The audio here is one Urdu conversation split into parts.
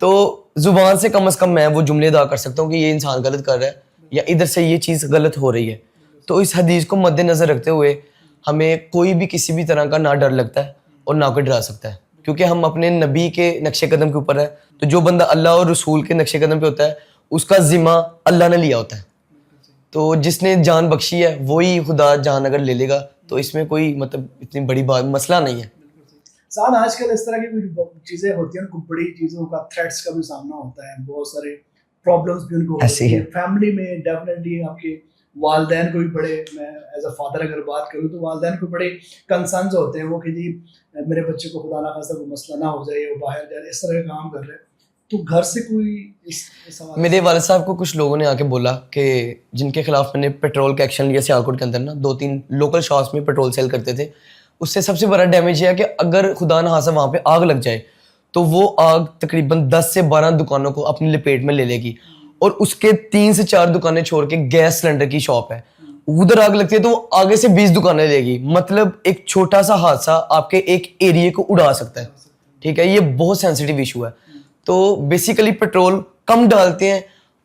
تو زبان سے کم از کم میں وہ جملے ادا کر سکتا ہوں کہ یہ انسان غلط کر رہا ہے یا ادھر سے یہ چیز غلط ہو رہی ہے. تو اس حدیث کو مد نظر رکھتے ہوئے ہمیں کوئی بھی کسی بھی طرح کا نہ ڈر لگتا ہے اور نہ کوئی ڈرا سکتا ہے, کیونکہ ہم اپنے نبی کے نقش قدم کے اوپر ہے. تو جو بندہ اللہ اور رسول کے نقش قدم پہ ہوتا ہے اس کا ذمہ اللہ نے لیا ہوتا ہے. تو جس نے جان بخشی ہے وہی خدا جان اگر لے لے گا تو اس میں کوئی مطلب اتنی بڑی بات مسئلہ نہیں ہے. ساتھ آج کل اس طرح کی چیزیں ہوتی ہیں, کوئی بڑی چیزوں کا تھریٹس کا بھی سامنا ہوتا ہے, بہت سارے پرابلمس بھی ان کو ہوتی ہیں فیملی میں. ڈیفینیٹلی آپ کے والدین کو بھی بڑے, میں ایز اے فادر اگر بات کروں تو والدین کو بڑے کنسرنز ہوتے ہیں وہ کہ جی میرے بچے کو خدا نہ خاصہ کوئی مسئلہ نہ ہو جائے, وہ باہر جائے, اس طرح کا کام کر رہے ہیں. تو گھر سے کوئی میرے والد صاحب کو کچھ لوگوں نے آ کے بولا کہ جن کے خلاف میں نے پیٹرول کا ایکشن لیا سیالکوٹ کے اندر نا, 2-3 لوکل شاپس میں پیٹرول سیل کرتے تھے. اس سے سب سے بڑا ڈیمیج یہ ہے کہ اگر خدا نہ خاصہ وہاں پہ آگ لگ جائے تو وہ آگ تقریباً 10 سے 12 دکانوں کو اپنی لپیٹ میں لے لے گی, اور اس کے 3 سے 4 دکانیں چھوڑ کے گیس سلنڈر کی شاپ ہے, ادھر آگ لگتی ہے تو وہ آگے سے 20 دکانیں لے گی. مطلب ایک چھوٹا سا حادثہ آپ کے ایک ایریے کو اڑا سکتا ہے. ٹھیک ہے, یہ بہت سینسٹیو ایشو ہے. تو بیسیکلی پیٹرول کم ڈالتے ہیں,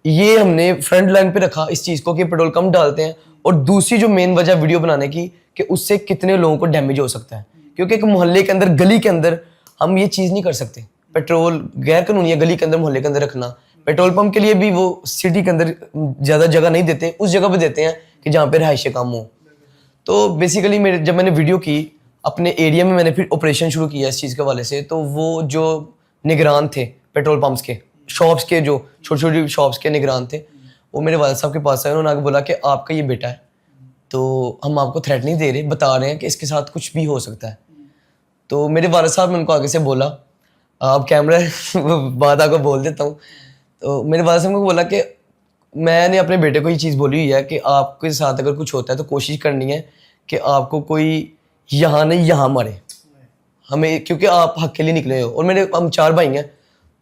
یہ ہم نے فرنٹ لائن پہ رکھا اس چیز کو کہ پیٹرول کم ڈالتے ہیں. اور دوسری جو مین وجہ ویڈیو بنانے کی کہ اس سے کتنے لوگوں کو ڈیمیج ہو سکتا ہے, کیونکہ ایک محلے کے اندر گلی کے اندر ہم یہ چیز نہیں کر سکتے. پیٹرول غیر قانونی ہے گلی کے اندر محلے کے اندر رکھنا. پیٹرول پمپ کے لیے بھی وہ سٹی کے اندر زیادہ جگہ نہیں دیتے, اس جگہ پہ دیتے ہیں کہ جہاں پہ رہائشیں کم ہوں. تو بیسیکلی جب میں نے ویڈیو کی اپنے ایریا میں نے پھر آپریشن شروع کیا اس چیز کے حوالے سے, تو وہ جو نگران تھے پیٹرول پمپس کے, شاپس کے, جو چھوٹی چھوٹی شاپس کے نگران تھے, وہ میرے والد صاحب کے پاس آئے. انہوں نے آگے بولا کہ آپ کا یہ بیٹا ہے تو ہم آپ کو تھریٹ نہیں دے رہے, بتا رہے ہیں کہ اس کے ساتھ کچھ بھی ہو سکتا ہے. تو میرے والد صاحب نے ان کو آگے سے بولا, آپ کیمرہ بات آپ کو بول دیتا ہوں. تو میرے والد صاحب کو بولا کہ میں نے اپنے بیٹے کو یہ چیز بولی ہوئی ہے کہ آپ کے ساتھ اگر کچھ ہوتا ہے تو کوشش کرنی ہے کہ آپ کو کوئی یہاں نہیں یہاں مارے ہمیں, کیونکہ آپ حق کے لیے نکلے ہو. اور ہم 4 بھائی ہیں,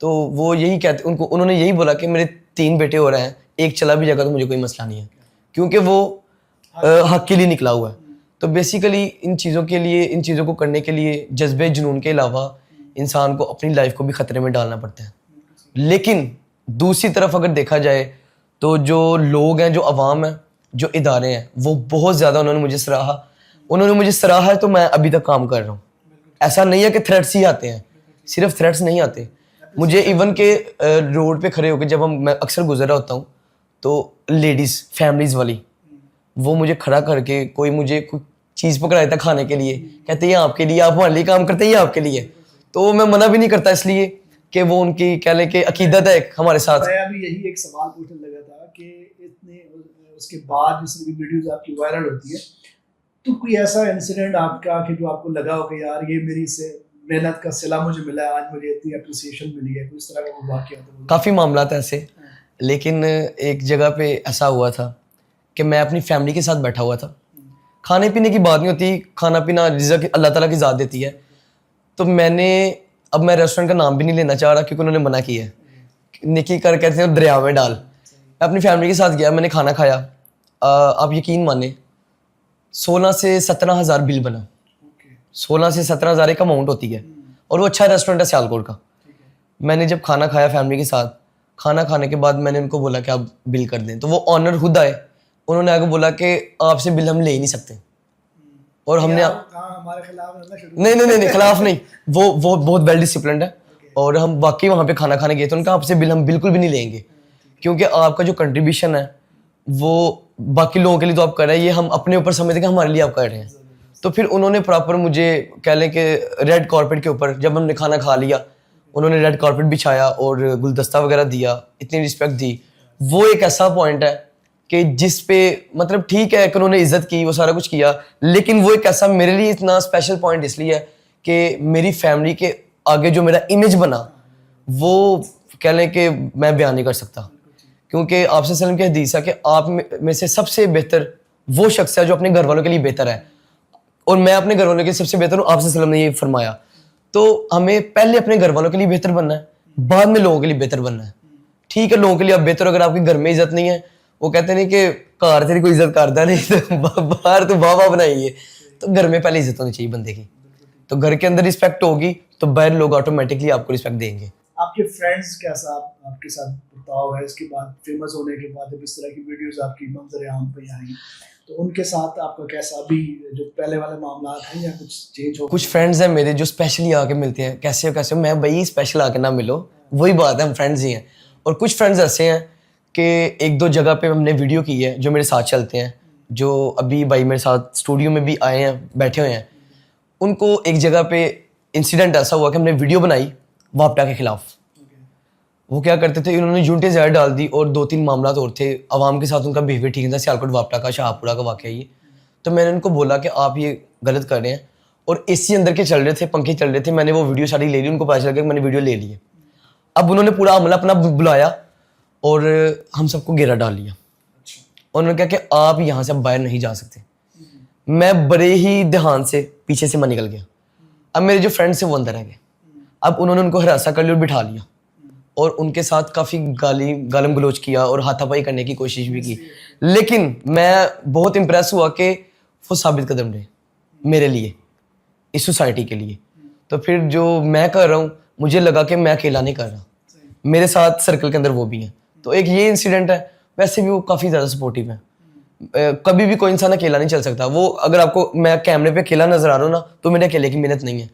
تو وہ یہی کہتے انہوں نے یہی بولا کہ میرے 3 بیٹے ہو رہے ہیں, ایک چلا بھی جائے گا تو مجھے کوئی مسئلہ نہیں ہے, کیونکہ وہ حق کے لیے نکلا ہوا ہے. تو بیسیکلی ان چیزوں کو کرنے کے لیے جذبے جنون کے علاوہ انسان کو اپنی لائف کو بھی خطرے میں ڈالنا پڑتا ہے. لیکن دوسری طرف اگر دیکھا جائے تو جو لوگ ہیں, جو عوام ہیں, جو ادارے ہیں, وہ بہت زیادہ انہوں نے مجھے سراہا ہے. تو میں ابھی تک کام کر رہا ہوں. ایسا نہیں ہے کہ تھریٹس ہی آتے ہیں, صرف تھریٹس نہیں آتے. مجھے ایون کہ روڈ پہ کھڑے ہو کے جب میں اکثر گزر رہا ہوتا ہوں تو لیڈیز فیملیز والی وہ مجھے کھڑا کر کے کوئی مجھے کوئی چیز پکڑایا تھا کھانے کے لیے, کہتے ہیں آپ کے لیے, آپ ہمارے لیے کام کرتے ہیں آپ کے لیے. تو میں منع بھی نہیں کرتا اس لیے کہ وہ ان کی کہہ لیں کہ عقیدت ہے ہمارے ساتھ. میں ابھی یہی ایک سوال پوچھنے لگا تھا کہ اتنے اس کے بعد جس طرح کی ویڈیوز آپ کی وائرل ہوتی ہے تو کوئی ایسا انسیڈنٹ آپ کا کہ جو آپ کو لگا ہو کہ یار یہ میری سے محنت کا صلہ مجھے ملا ہے, آج مجھے اتنی اپریسیشن ملی ہے, کوئی اس طرح کا کوئی واقعہ ہوتا ہے؟ کافی معاملات ایسے, لیکن ایک جگہ پہ ایسا ہوا تھا کہ میں اپنی فیملی کے ساتھ بیٹھا ہوا تھا. کھانے پینے کی بات نہیں ہوتی, کھانا پینا رزق اللہ تعالیٰ کی ذات دیتی ہے. تو اب میں ریسٹورینٹ کا نام بھی نہیں لینا چاہ رہا کیونکہ انہوں نے منع کیا ہے, نکی کر کہتے ہیں دریا میں ڈال. میں اپنی فیملی کے ساتھ گیا, میں نے کھانا کھایا. آپ یقین مانیں 16 سے 17 ہزار بل بنا. 16 سے 17 ہزار ایک اماؤنٹ ہوتی ہے, اور وہ اچھا ریسٹورینٹ ہے سیالکوٹ کا. میں نے جب کھانا کھایا فیملی کے ساتھ, کھانا کھانے کے بعد میں نے ان کو بولا کہ آپ بل کر دیں. تو وہ آنر خود آئے, انہوں نے آگے بولا کہ آپ سے بل ہم لے ہی نہیں سکتے. اور ہم نے نہیں خلاف نہیں, وہ بہت ویل ڈسپلنڈ ہے. اور ہم واقعی وہاں پہ کھانا کھانے گئے تو ان کا آپ سے بل ہم بالکل بھی نہیں لیں گے, کیونکہ آپ کا جو کنٹریبیوشن ہے وہ باقی لوگوں کے لیے تو آپ کر رہے ہیں, یہ ہم اپنے اوپر سمجھتے ہیں کہ ہمارے لیے آپ کر رہے ہیں. تو پھر انہوں نے پراپر مجھے کہہ لیں کہ ریڈ کارپیٹ کے اوپر جب ہم نے کھانا کھا لیا, انہوں نے ریڈ کارپیٹ بچھایا اور گلدستہ وغیرہ دیا, اتنی رسپیکٹ دی. وہ ایک ایسا پوائنٹ ہے کہ جس پہ مطلب ٹھیک ہے کہ انہوں نے عزت کی, وہ سارا کچھ کیا, لیکن وہ ایک ایسا میرے لیے اتنا اسپیشل پوائنٹ اس لیے ہے کہ میری فیملی کے آگے جو میرا امیج بنا وہ کہہ لیں کہ میں بیان نہیں کر سکتا. کیونکہ آپ صلی اللہ علیہ وسلم کی حدیث ہے کہ آپ میں سے سب سے بہتر وہ شخص ہے جو اپنے گھر والوں کے لیے بہتر ہے, اور میں اپنے گھر والوں کے لیے سب سے بہتر ہوں. آپ صلی اللہ علیہ وسلم نے یہ فرمایا. تو ہمیں پہلے اپنے گھر والوں کے لیے بہتر بننا ہے, بعد میں لوگوں کے لیے بہتر بننا ہے. ٹھیک ہے لوگوں کے لیے آپ بہتر, اگر آپ کے گھر میں عزت نہیں ہے, وہ کہتے نہیں کہ کار تیری کوئی عزت کرتا نہیں تو باہر تو واہ واہ بنائیے. تو گھر میں پہلے عزت ہونی چاہیے بندے کی. تو گھر کے اندر رسپیکٹ ہوگی تو باہر لوگ آٹومیٹکلی آپ کو رسپیکٹ دیں گے. آپ کے فرینڈس کیسا آپ کے ساتھ برتاؤ ہے اس کے بعد فیمس ہونے کے بعد جب اس طرح کی ویڈیوز آپ کی منظر عام پہ آئیں تو ان کے ساتھ آپ کا کیسا ابھی جو پہلے والے معاملات ہیں یا کچھ چینج ہو؟ کچھ فرینڈز ہیں میرے جو اسپیشلی آ کے ملتے ہیں, کیسے ہو کیسے ہو, میں بھائی اسپیشل آ کے نہ ملو, وہی بات ہے, ہم فرینڈز ہی ہیں. اور کچھ فرینڈز ایسے ہیں کہ ایک دو جگہ پہ ہم نے ویڈیو کی ہے جو میرے ساتھ چلتے ہیں, جو ابھی بھائی میرے ساتھ اسٹوڈیو میں بھی آئے ہیں, بیٹھے ہوئے ہیں. ان کو ایک جگہ پہ انسیڈنٹ ایسا ہوا کہ ہم نے ویڈیو بنائی وابٹا کے خلاف. وہ کیا کرتے تھے, انہوں نے یونٹیں زیادہ ڈال دی اور 2-3 معاملات اور تھے, عوام کے ساتھ ان کا بیہیویئر ٹھیک نہیں تھا. سیالکوٹ وابٹا کا شاہپورہ کا واقعہ یہ. تو میں نے ان کو بولا کہ آپ یہ غلط کر رہے ہیں, اور اے سی اندر کے چل رہے تھے, پنکھے چل رہے تھے. میں نے وہ ویڈیو ساری لے لی, ان کو پتا چل گیا کہ میں نے ویڈیو لے لی ہے. اب انہوں نے پورا عملہ اپنا بلایا اور ہم سب کو گھیرا ڈال لیا. انہوں نے کہا کہ آپ یہاں سے باہر نہیں جا سکتے. میں بڑے ہی دھیان سے پیچھے سے میں نکل گیا. اب میرے جو فرینڈس ہیں وہ اندر آ گئے. اب انہوں نے ان کو ہراساں کر لیا اور بٹھا لیا, اور ان کے ساتھ کافی گالم گلوچ کیا اور ہاتھا پائی کرنے کی کوشش بھی کی. لیکن میں بہت امپریس ہوا کہ وہ ثابت قدم رہے میرے لیے, اس سوسائٹی کے لیے. تو پھر جو میں کر رہا ہوں مجھے لگا کہ میں اکیلا نہیں کر رہا, میرے ساتھ سرکل کے اندر وہ بھی ہیں. تو ایک یہ انسیڈنٹ ہے. ویسے بھی وہ کافی زیادہ سپورٹیو ہیں. کبھی بھی کوئی انسان اکیلا نہیں چل سکتا. وہ اگر آپ کو میں کیمرے پہ اکیلا نظر آ رہا ہوں نا, تو میرے اکیلے کی محنت نہیں ہے.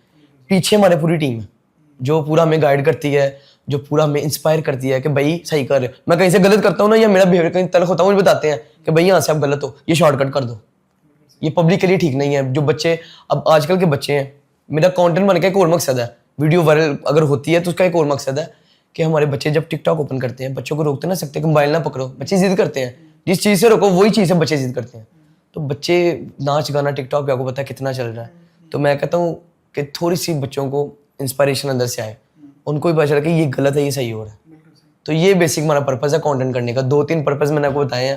پیچھے ہمارے پوری ٹیم ہے جو پورا ہمیں گائیڈ کرتی ہے, جو پورا ہمیں انسپائر کرتی ہے کہ بھائی صحیح کر رہے. میں کہیں سے غلط کرتا ہوں نا, یا میرا بیہیویئر کہیں تلخ ہوتا ہے, مجھے بتاتے ہیں کہ بھائی یہاں سے آپ غلط ہو, یہ شارٹ کٹ کر دو, یہ پبلک کے لیے ٹھیک نہیں ہے. جو بچے اب آج کل کے بچے ہیں, میرا کانٹینٹ بننے کا ایک اور مقصد ہے, ویڈیو وائرل اگر ہوتی ہے تو اس کا ایک اور مقصد ہے کہ ہمارے بچے جب ٹک ٹاک اوپن کرتے ہیں, بچوں کو روکتے نہ سکتے کہ موبائل نہ پکڑو. بچے ضد کرتے ہیں, جس چیز سے روکو وہی چیز سے بچے ضد کرتے ہیں. تو بچے ناچ گانا ٹک ٹاک پہ آپ کو پتا ہے کتنا چل رہا ہے. تو میں کہتا ہوں کہ تھوڑی سی بچوں کو انسپائریشن اندر سے آئے, ان کو بھی پتا چلا کہ یہ غلط ہے, یہ صحیح ہو رہا ہے. تو یہ بیسک ہمارا پرپز ہے کانٹینٹ کرنے کا. 2-3 پرپز میں نے آپ کو بتائے ہیں.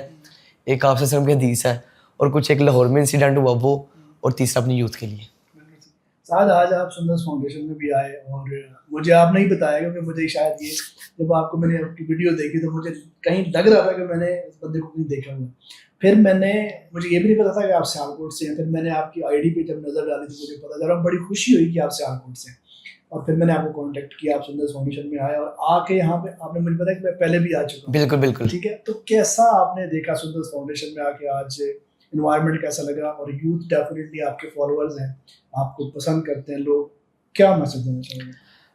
ایک آپ سے کی حدیث ہے, اور کچھ ایک لاہور میں انسیڈنٹ ہوا وہ, اور تیسرا اپنی یوتھ کے لیے. سعد آج آپ سندرس فاؤنڈیشن میں بھی آئے, اور مجھے آپ نہیں بتایا کیونکہ مجھے شاید یہ جب آپ کو میں نے آپ کی ویڈیو دیکھی تو مجھے کہیں لگ رہا تھا کہ میں نے اس بندے کو نہیں دیکھا ہوا. پھر مجھے یہ بھی نہیں پتا تھا کہ آپ سیالکوٹ سے ہیں. پھر میں نے آپ کی آئی ڈی پہ جب نظر ڈالی تو مجھے پتا چلا, بڑی خوشی ہوئی کہ آپ سیالکوٹ سے ہیں. اور پھر میں نے آپ کو کانٹیکٹ کیا, آپ سندرس فاؤنڈیشن میں آئے, اور آ کے یہاں پہ آپ نے مجھے پتا کہ میں پہلے بھی آ چکا ہوں. بالکل بالکل ٹھیک ہے, تو کیسا آپ نے دیکھا سندرس فاؤنڈیشن میں آ کے, آج انوائرمنٹ کیسا لگا؟ اور یوتھ ڈیفینیٹلی آپ کے فالوورز ہیں, آپ کو پسند کرتے ہیں لوگ, کیا میسج دینا چاہیں گے؟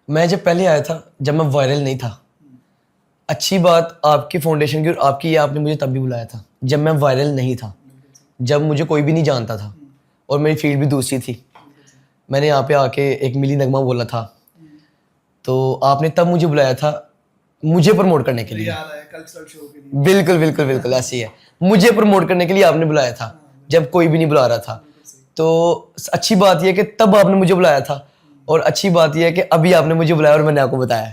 میں جب پہلے آیا تھا, جب میں وائرل نہیں تھا, اچھی بات آپ کی فاؤنڈیشن کی اور آپ کی, آپ نے مجھے تب بھی بلایا تھا جب میں وائرل نہیں تھا, جب مجھے کوئی بھی نہیں جانتا تھا اور میری فیلڈ بھی دوسری تھی. میں نے یہاں پہ آ کے ایک ملی نغمہ بولا تھا, تو آپ نے تب مجھے بلایا تھا مجھے پروموٹ کرنے کے لیے. بالکل بالکل بالکل ایسی ہے, مجھے پروموٹ کرنے کے لیے آپ نے بلایا تھا جب کوئی بھی نہیں بلا رہا تھا. تو اچھی بات یہ ہے کہ تب آپ نے مجھے بلایا تھا, اور اچھی بات یہ ہے کہ ابھی آپ نے مجھے بلایا اور میں نے آپ کو بتایا.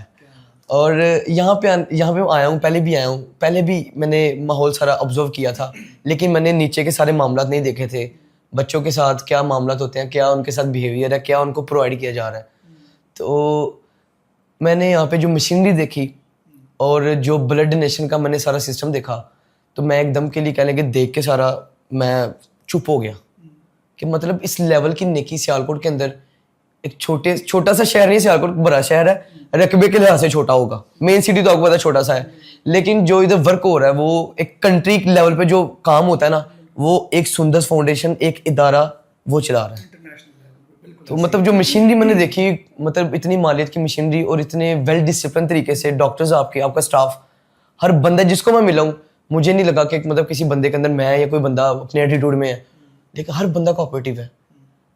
اور یہاں پہ میں آیا ہوں, پہلے بھی آیا ہوں, پہلے بھی میں نے ماحول سارا آبزرو کیا تھا, لیکن میں نے نیچے کے سارے معاملات نہیں دیکھے تھے. بچوں کے ساتھ کیا معاملات ہوتے ہیں, کیا ان کے ساتھ بیہیویئر ہے, کیا ان کو پرووائڈ کیا جا رہا ہے. تو میں نے یہاں پہ جو مشینری دیکھی اور جو بلڈ ڈونیشن کا میں نے سارا سسٹم دیکھا, تو میں ایک دم کے لیے کہہ لیں کہ دیکھ کے سارا میں چپ ہو گیا کہ مطلب اس لیول کی نیکی سیالکوٹ کے اندر, ایک چھوٹا سا شہر نہیں, سیالکوٹ بڑا شہر ہے, رقبے کے لحاظ سے چھوٹا ہوگا, مین سٹی تو آپ کو پتا چھوٹا سا ہے, لیکن جو ادھر ورک ہو رہا ہے وہ ایک کنٹری لیول پہ جو کام ہوتا ہے نا, وہ ایک سندرس فاؤنڈیشن ایک ادارہ وہ چلا رہا ہے. تو مطلب جو مشینری میں نے دیکھی, مطلب اتنی مالیت کی مشینری اور اتنے ویل ڈسپلن طریقے سے ڈاکٹرز, آپ کا اسٹاف, ہر بندہ جس کو میں ملا ہوں, مجھے نہیں لگا کہ مطلب کسی بندے کے اندر میں یا کوئی بندہ اپنے ایٹیٹیوڈ میں ہے, لیکن ہر بندہ کوآپریٹیو ہے.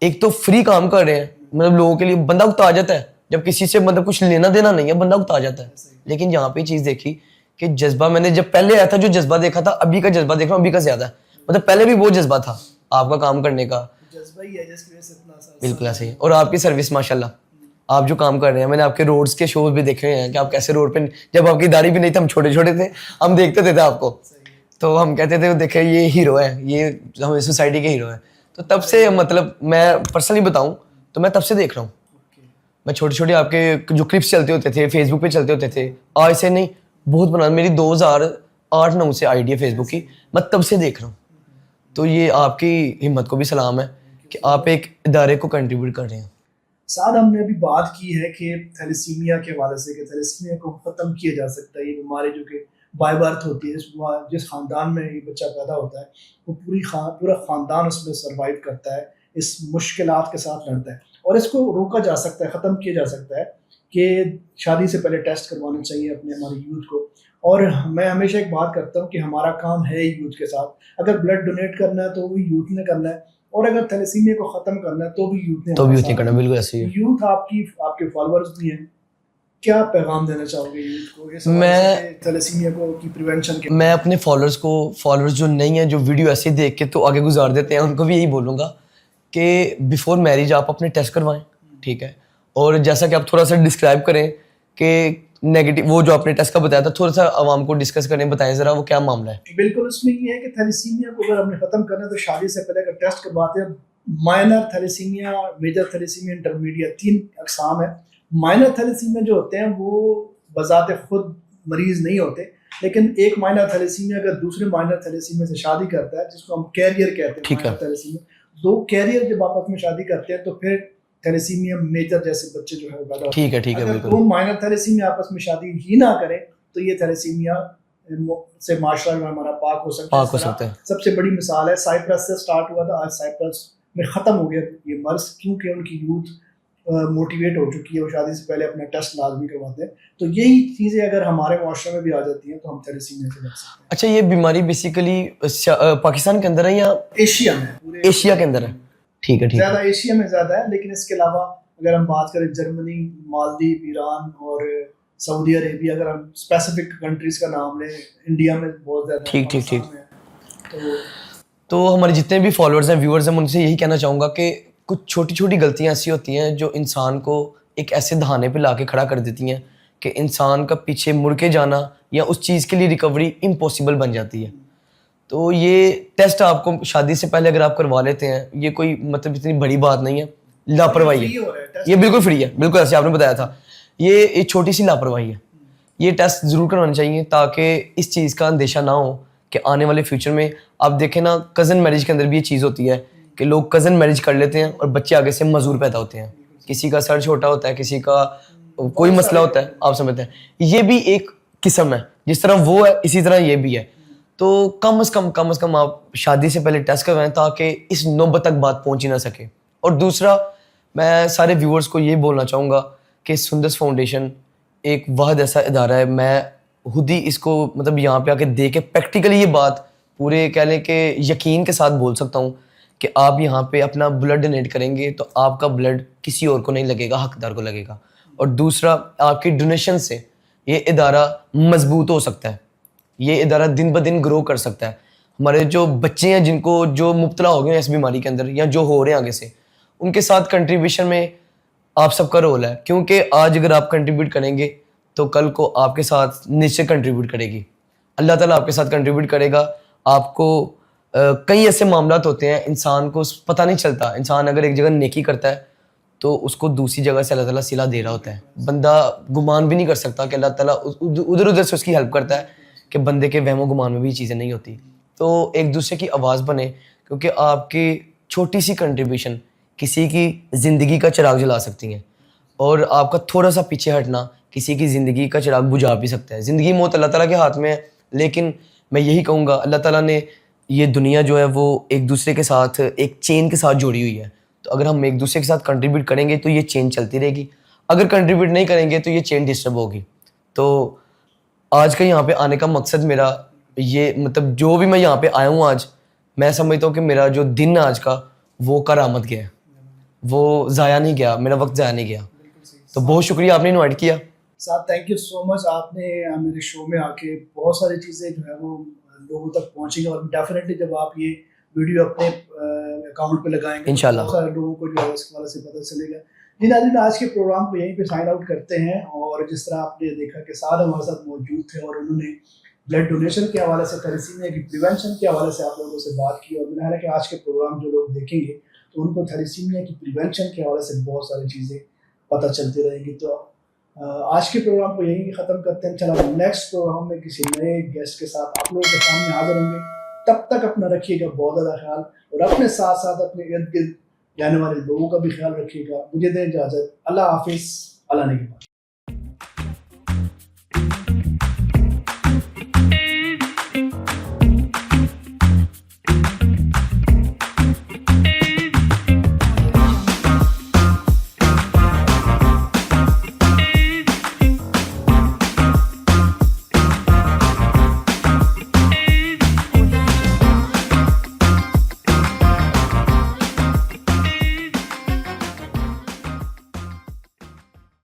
ایک تو فری کام کر رہے ہیں, مطلب لوگوں کے لیے بندہ اکتا جاتا ہے جب کسی سے مطلب کچھ لینا دینا نہیں ہے, بندہ اکتا جاتا ہے. لیکن یہاں پہ چیز دیکھی کہ جذبہ, میں نے جب پہلے آیا تھا جو جذبہ دیکھا تھا, ابھی کا جذبہ دیکھ رہا ہوں ابھی کا زیادہ ہے. مطلب پہلے بھی بہت جذبہ تھا آپ کا کام کرنے کا, بالکل ایسے ہی. اور آپ کی سروس ماشاء اللہ, آپ جو کام کر رہے ہیں, میں نے آپ کے روڈز کے شوز بھی دیکھے ہیں کہ آپ کیسے روڈ پہ, جب آپ کی داڑھی بھی نہیں تھی, ہم چھوٹے چھوٹے تھے, ہم دیکھتے تھے آپ کو, تو ہم کہتے تھے دیکھیں یہ ہیرو ہے, یہ ہمیں سوسائٹی کے ہیرو ہے. تو تب سے مطلب میں پرسنلی بتاؤں تو میں تب سے دیکھ رہا ہوں. میں چھوٹے چھوٹے آپ کے جو کلپس چلتے ہوتے تھے فیس بک پہ چلتے ہوتے تھے, آج سے نہیں بہت بنا, میری 2008-9 سے آئی ڈی ہے فیس بک کی, میں تب سے دیکھ رہا ہوں. تو یہ آپ کی ہمت کو بھی سلام ہے کہ آپ ایک ادارے کو کنٹریبیوٹ کر رہے ہیں. ساتھ ہم نے ابھی بات کی ہے کہ تھیلیسیمیا کے حوالے سے کہ تھیلیسیمیا کو ختم کیا جا سکتا ہے. یہ بیماری جو کہ بائی برتھ ہوتی ہے, جس خاندان میں یہ بچہ پیدا ہوتا ہے وہ پورا خاندان اس میں سروائیو کرتا ہے, اس مشکلات کے ساتھ لڑتا ہے. اور اس کو روکا جا سکتا ہے, ختم کیا جا سکتا ہے کہ شادی سے پہلے ٹیسٹ کروانا چاہیے اپنے ہمارے یوتھ کو. اور میں ہمیشہ ایک بات کرتا ہوں کہ ہمارا کام ہے یوتھ کے ساتھ. اگر بلڈ ڈونیٹ کرنا ہے تو وہ یوتھ نے کرنا ہے, اور اگر تھیلیسیمیا کو ختم کرنا ہے تو بھی یوتھ نے. تو بھی یوتھ نے کرنا, بالکل ایسے ہی. یوتھ آپ کے فالوورز بھی ہیں, کیا پیغام دینا چاہو گے یوتھ کو میں تھیلیسیمیا کو کی پریونشن کے؟ میں اپنے فالوورز جو نہیں ہیں, جو ویڈیو ایسے دیکھ کے تو آگے گزار دیتے ہیں, ان کو بھی یہی بولوں گا کہ بیفور میرج آپ اپنے ٹیسٹ کروائیں, ٹھیک ہے. اور جیسا کہ آپ تھوڑا سا ڈسکرائب کریں کہ نیگیٹو وہ جو آپ نے ٹیسٹ کا بتایا تھا, تھوڑا سا عوام کو ڈسکس کریں, بتائیں ذرا وہ کیا معاملہ ہے. بالکل, اس میں یہ ہے کہ تھیلیسیمیا کو اگر ہم نے ختم کرنا ہے تو شادی سے پہلے اگر ٹیسٹ کرواتے ہیں. Minor thalassemia, major thalassemia, intermediate, 3 اقسام ہیں. مائنر تھیلیسیمیا جو ہوتے ہیں وہ بذات خود مریض نہیں ہوتے, لیکن ایک مائنر تھیلیسیمیا اگر دوسرے مائنر تھیلیسیمیا سے شادی کرتا ہے, جس کو ہم کیریئر کہتے ہیں, مائنر تھیلیسیمیا, 2 کیریئر جب آپس میں شادی کرتے ہیں تو پھر تھیلیسیمیا میجر جیسے بچے جو ہے پیدا ہوتے ہیں. ٹھیک ہے, ٹھیک ہے, اگر بالکل. 2 مائنر تھیلیسیمیا آپس میں شادی ہی نہ کریں تو یہ تھیلیسیمیا سے معاشرہ میں ہمارا پاک ہو سکتا ہے. سب سے بڑی مثال ہے سائپرس سے سٹارٹ ہوا تھا, آج سائپرس میں ختم ہو گیا یہ مرض, کیونکہ ان کی یوتھ موٹیویٹ ہو چکی ہے, وہ شادی سے پہلے اپنا ٹیسٹ لازمی کرواتے ہیں. تو یہی چیزیں اگر ہمارے معاشرے میں بھی آ جاتی ہیں تو ہم تھیلیسیمیا سے بچ سکتے ہیں. اچھا, یہ بیماری بیسیکلی پاکستان کے اندر ہے یا ایشیا میں؟ پورے ایشیا کے اندر ہے. ٹھیک ہے, ٹھیک زیادہ ہے. ایشیا میں زیادہ ہے, لیکن اس کے علاوہ اگر ہم بات کریں جرمنی, مالدیپ, ایران اور سعودی عربیہ, اگر ہم اسپیسیفک کنٹریز کا نام لیں, انڈیا میں بہت زیادہ ہے, ٹھیک, ٹھیک, ٹھیک. تو ہمارے جتنے بھی فالوورز ہیں, ویورز ہیں, میں ان سے یہی کہنا چاہوں گا کہ کچھ چھوٹی چھوٹی غلطیاں ایسی ہوتی ہیں جو انسان کو ایک ایسے دہانے پہ لا کے کھڑا کر دیتی ہیں کہ انسان کا پیچھے مڑ کے جانا یا اس چیز کے لیے ریکوری امپاسبل بن جاتی ہے. تو یہ ٹیسٹ آپ کو شادی سے پہلے اگر آپ کروا لیتے ہیں, یہ کوئی مطلب اتنی بڑی بات نہیں ہے, لاپرواہی ہے. یہ بالکل فری ہے, بالکل ایسے آپ نے بتایا تھا, یہ ایک چھوٹی سی لاپرواہی ہے. یہ ٹیسٹ ضرور کروانا چاہیے تاکہ اس چیز کا اندیشہ نہ ہو کہ آنے والے فیوچر میں آپ دیکھیں نا, کزن میرج کے اندر بھی یہ چیز ہوتی ہے کہ لوگ کزن میرج کر لیتے ہیں اور بچے آگے سے معذور پیدا ہوتے ہیں. کسی کا سر چھوٹا ہوتا ہے, کسی کا کوئی مسئلہ ہوتا ہے, آپ سمجھتے ہیں. یہ بھی ایک قسم ہے, جس طرح وہ ہے اسی طرح یہ بھی ہے. تو کم از کم آپ شادی سے پہلے ٹیسٹ کروائیں تاکہ اس نوبت تک بات پہنچ ہی نہ سکے. اور دوسرا, میں سارے ویورز کو یہ بولنا چاہوں گا کہ سندس فاؤنڈیشن ایک واحد ایسا ادارہ ہے, میں خود ہی اس کو مطلب یہاں پہ آ کے دیکھ کے پریکٹیکلی یہ بات پورے کہہ لیں کہ یقین کے ساتھ بول سکتا ہوں کہ آپ یہاں پہ اپنا بلڈ ڈونیٹ کریں گے تو آپ کا بلڈ کسی اور کو نہیں لگے گا, حقدار کو لگے گا. اور دوسرا, آپ کی ڈونیشن سے یہ ادارہ مضبوط ہو سکتا ہے, یہ ادارہ دن بدن گرو کر سکتا ہے. ہمارے جو بچے ہیں جن کو جو مبتلا ہو گئے ہیں اس بیماری کے اندر یا جو ہو رہے ہیں آگے سے, ان کے ساتھ کنٹریبیوشن میں آپ سب کا رول ہے. کیونکہ آج اگر آپ کنٹریبیوٹ کریں گے تو کل کو آپ کے ساتھ نیچے کنٹریبیوٹ کرے گی, اللہ تعالیٰ آپ کے ساتھ کنٹریبیوٹ کرے گا. آپ کو کئی ایسے معاملات ہوتے ہیں انسان کو پتہ نہیں چلتا. انسان اگر ایک جگہ نیکی کرتا ہے تو اس کو دوسری جگہ سے اللہ تعالیٰ صلہ دے رہا ہوتا ہے. بندہ گمان بھی نہیں کر سکتا کہ اللہ تعالیٰ ادھر سے اس کی ہیلپ کرتا ہے, کہ بندے کے وہم و گمان میں بھی چیزیں نہیں ہوتی. تو ایک دوسرے کی آواز بنے, کیونکہ آپ کی چھوٹی سی کنٹریبیوشن کسی کی زندگی کا چراغ جلا سکتی ہیں, اور آپ کا تھوڑا سا پیچھے ہٹنا کسی کی زندگی کا چراغ بجھا بھی سکتا ہے. زندگی موت اللہ تعالیٰ کے ہاتھ میں ہے, لیکن میں یہی کہوں گا اللہ تعالیٰ نے یہ دنیا جو ہے وہ ایک دوسرے کے ساتھ ایک چین کے ساتھ جوڑی ہوئی ہے. تو اگر ہم ایک دوسرے کے ساتھ کنٹریبیوٹ کریں گے تو یہ چین چلتی رہے گی, اگر کنٹریبیوٹ نہیں کریں گے تو یہ چین ڈسٹرب ہوگی. تو آج کا یہاں پہ آنے کا مقصد میرا یہ مطلب جو بھی میں یہاں پہ آیا ہوں آج, میں سمجھتا ہوں کہ میرا جو دن آج کا وہ کارآمد گیا ہے, وہ ضائع نہیں گیا, میرا وقت ضائع نہیں گیا. تو بہت شکریہ آپ نے انوائٹ کیا. صاحب تھینک یو سو مچ, آپ نے میرے شو میں آ کے بہت ساری چیزیں جو ہے وہ لوگوں تک پہنچیں گی, اور ڈیفینیٹلی جب آپ یہ ویڈیو اپنے اکاؤنٹ پہ لگائیں گے انشاءاللہ بہت سارے لوگوں کو جو ہے اس کے حوالے سے پتہ چلے گا. جی ناظرین, آج کے پروگرام کو یہیں پہ سائن آؤٹ کرتے ہیں, اور جس طرح آپ نے دیکھا کہ سعد ہمارے ساتھ موجود تھے اور انہوں نے بلڈ ڈونیشن کے حوالے سے, تھیلیسیمیا کی پریونشن کے حوالے سے آپ لوگوں سے بات کی, اور میرا خیال ہے کہ آج کے پروگرام جو لوگ دیکھیں گے تو ان کو تھیلیسیمیا کی پریونشن کے حوالے سے بہت ساری چیزیں پتہ چلتی رہیں گی. تو آج کے پروگرام کو یہیں ختم کرتے ہیں. چلا نیکسٹ پروگرام میں کسی نئے گیسٹ کے ساتھ آپ لوگوں کے سامنے حاضر ہوں گے. تب تک اپنا رکھیے گا بہت زیادہ خیال, اور اپنے ساتھ ساتھ اپنے ارد گرد جانے والے لوگوں کا بھی خیال رکھیے گا. مجھے دیں اجازت. اللہ حافظ. اللہ نگہبان.